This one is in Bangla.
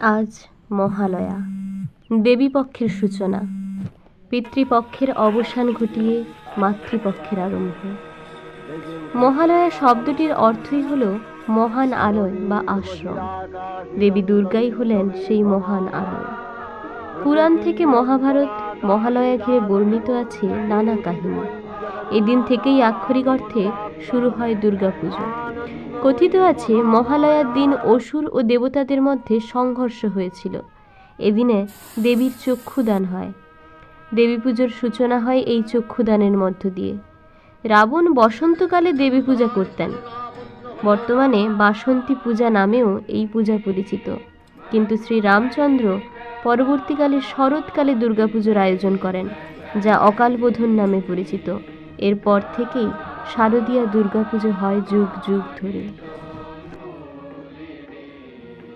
আজ মহালয়া, দেবীপক্ষের সূচনা, পিতৃপক্ষের অবসান ঘটিয়ে মাতৃপক্ষের আরম্ভ। মহালয়া শব্দটির অর্থই হল মহান আলোয় বা আশ্রম। দেবী দুর্গাই হলেন সেই মহান আলোয়। পুরাণ থেকে মহাভারত মহালয়া ঘিরে বর্ণিত আছে নানা কাহিনী। এদিন থেকেই আক্ষরিক অর্থে শুরু হয় দুর্গাপুজো। কথিত আছে মহালয়ার দিন অসুর ও দেবতাদের মধ্যে সংঘর্ষ হয়েছিল। এদিনে দেবীর চক্ষুদান হয়। দেবী পুজোর সূচনা হয় এই চক্ষুদানের মধ্য দিয়ে। রাবণ বসন্তকালে দেবী পূজা করতেন। বর্তমানে বাসন্তী পূজা নামেও এই পূজা পরিচিত, কিন্তু শ্রী রামচন্দ্র পরবর্তীকালে শরৎকালে দুর্গাপুজোর আয়োজন করেন, যা অকালবোধন নামে পরিচিত। এরপর থেকেই শারদীয়া দুর্গাপুজো হয় যুগ যুগ ধরে।